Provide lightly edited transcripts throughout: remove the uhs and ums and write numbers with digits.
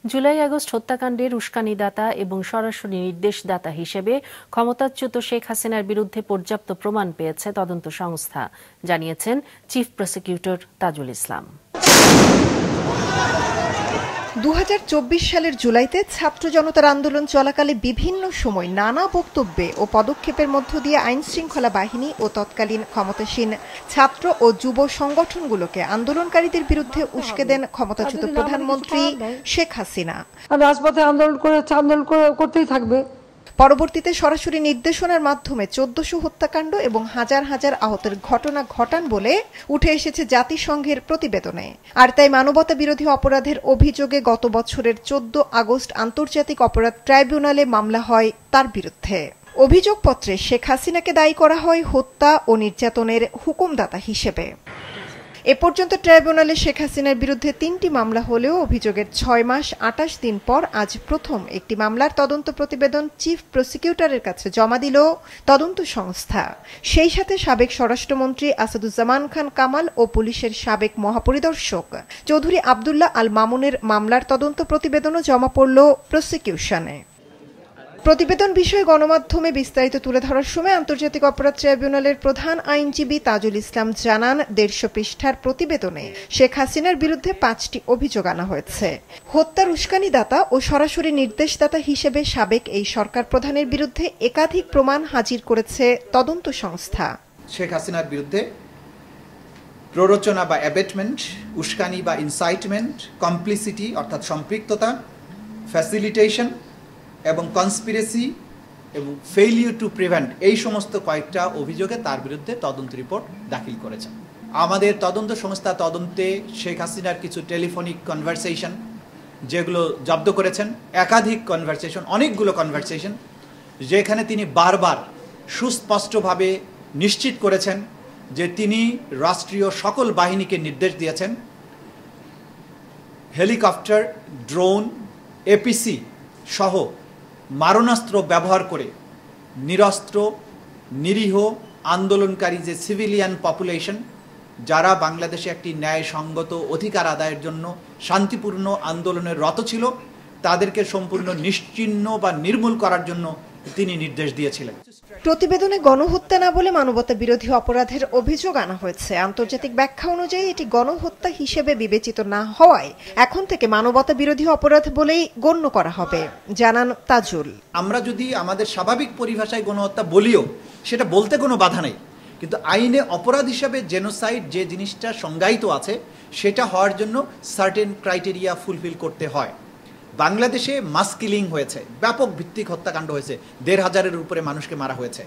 July August হত্যাকাণ্ডের উস্কানিদাতা এবং সরাসরি নির্দেশদাতা হিসেবে ক্ষমতাচ্যুত শেখ হাসিনার বিরুদ্ধে পর্যাপ্ত প্রমাণ পেয়েছে তদন্ত সংস্থা, জানিয়েছেন চিফ প্রসিকিউটর তাজুল ইসলাম। ২০২৪ সালের জুলাইতে ছাত্র জনতার আন্দোলন চলাকালে বিভিন্ন সময় নানা বক্তব্যে ও পদক্ষেপের মধ্য দিয়ে আইনশৃঙ্খলা বাহিনী ও তৎকালীন ক্ষমতাসীন ছাত্র ও যুব সংগঠনগুলোকে আন্দোলনকারীদের বিরুদ্ধে উস্কে দেন ক্ষমতাচ্যুত প্রধানমন্ত্রী শেখ হাসিনা। রাজপথে আন্দোলন করতেই থাকবে। পরবর্তীতে সরাসরি নির্দেশনার মাধ্যমে ১৪০০ হত্যাকাণ্ড এবং হাজার হাজার আহতের ঘটনা ঘটান বলে উঠে এসেছে জাতিসংঘের প্রতিবেদনে। আর তাই মানবতা বিরোধী অপরাধের অভিযোগে গত বছরের ১৪ আগস্ট আন্তর্জাতিক অপরাধ ট্রাইব্যুনালে মামলা হয় তার বিরুদ্ধে। অভিযোগপত্রে শেখ হাসিনাকে দায়ী করা হয় হত্যা ও নির্যাতনের হুকুমদাতা হিসেবে। এ পর্যন্ত ট্রাইব্যুনালে শেখ হাসিনার বিরুদ্ধে ৩টি মামলা হলেও অভিযোগের ৬ মাস ২৮ দিন পর আজ প্রথম একটি মামলার তদন্ত প্রতিবেদন চিফ প্রসিকিউটরের কাছে জমা দিল তদন্ত সংস্থা। সেই সাথে সাবেক স্বরাষ্ট্রমন্ত্রী আসাদুজ্জামান খান কামাল ও পুলিশের সাবেক মহাপরিদর্শক চৌধুরী আবদুল্লাহ আল মামুনের মামলার তদন্ত প্রতিবেদনও জমা পড়ল প্রসিকিউশনে। প্রতিবেদন বিষয়ে গণমাধ্যমে বিস্তারিত তুলে ধরার সময় আন্তর্জাতিক অপরাধ ট্রাইব্যুনালের প্রধান আইনজীবী তাজুল ইসলাম জানান, ১৫০ পৃষ্ঠার প্রতিবেদনে শেখ হাসিনার বিরুদ্ধে ৫টি অভিযোগ আনা হয়েছে। হত্যার উস্কানিদাতা ও সরাসরি নির্দেশদাতা হিসেবে সাবেক এই সরকার প্রধানের বিরুদ্ধে একাধিক প্রমাণ হাজির করেছে তদন্ত সংস্থা। শেখ হাসিনার বিরুদ্ধে প্ররোচনা বা অ্যাবেটমেন্ট, উস্কানি বা ইনসাইটমেন্ট, কমপ্লিসিটি অর্থাৎ সম্পৃক্ততা, ফ্যাসিলিটেশন এবং কনস্পিরেসি এবং ফেইলিউর টু প্রিভেন্ট, এই সমস্ত কয়েকটা অভিযোগে তার বিরুদ্ধে তদন্ত রিপোর্ট দাখিল করেছেন। আমাদের তদন্ত সংস্থা তদন্তে শেখ হাসিনার কিছু টেলিফোনিক কনভারসেশন যেগুলো জব্দ করেছেন, একাধিক কনভারসেশন, অনেকগুলো কনভারসেশন, যেখানে তিনি বারবার সুস্পষ্টভাবে নিশ্চিত করেছেন যে তিনি রাষ্ট্রীয় সকল বাহিনীকে নির্দেশ দিয়েছেন হেলিকপ্টার, ড্রোন, এপিসি সহ মারণাস্ত্র ব্যবহার করে নিরস্ত্র নিরীহ আন্দোলনকারী যে সিভিলিয়ান পপুলেশন, যারা বাংলাদেশে একটি ন্যায়সঙ্গত অধিকার আদায়ের জন্য শান্তিপূর্ণ আন্দোলনের রত ছিল, তাদেরকে সম্পূর্ণ নিশ্চিহ্ন বা নির্মূল করার জন্য তিনি নির্দেশ দিয়েছিলেন। প্রতিবেদনে গণহত্যা না বলে মানবতা বিরোধী অপরাধের অভিযোগ আনা হয়েছে। আন্তর্জাতিক ব্যাখ্যা অনুযায়ী এটি গণহত্যা হিসেবে বিবেচিত না হওয়ায় এখন থেকে মানবতা বিরোধী অপরাধ বলেই গণ্য করা হবে, জানান তাজুল। আমরা যদি আমাদের স্বাভাবিক পরিভাষায় গণহত্যা বলিও, সেটা বলতে কোনো বাধা নেই, কিন্তু আইনে অপরাধ হিসাবে জেনোসাইড যে জিনিসটা সংজ্ঞায়িত আছে সেটা হওয়ার জন্য সার্টেন ক্রাইটেরিয়া ফুলফিল করতে হয়। বাংলাদেশে মাস কিলিং হয়েছে, ব্যাপক ভিত্তিক হত্যাকাণ্ড হয়েছে, ১৫০০-এর উপরে মানুষকে মারা হয়েছে।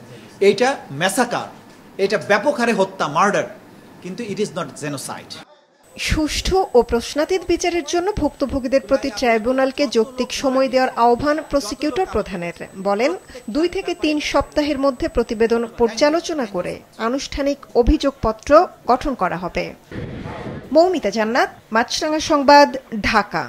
এইটা ম্যাসাকার, এটা ব্যাপক হারে হত্যা, মার্ডার, কিন্তু ইট ইজ নট জেনোসাইড। সুষ্ঠু ও প্রশ্নাতীত বিচারের জন্য ভুক্তভোগীদের প্রতি ট্রাইব্যুনালকে যৌক্তিক সময় দেওয়ার আহ্বান প্রসিকিউটর প্রধানের। বলেন, ২ থেকে ৩ সপ্তাহের মধ্যে প্রতিবেদন পর্যালোচনা করে আনুষ্ঠানিক অভিযোগপত্র গঠন করা হবে। মৌমিতা জান্নাত, মাছরাঙা সংবাদ, ঢাকা।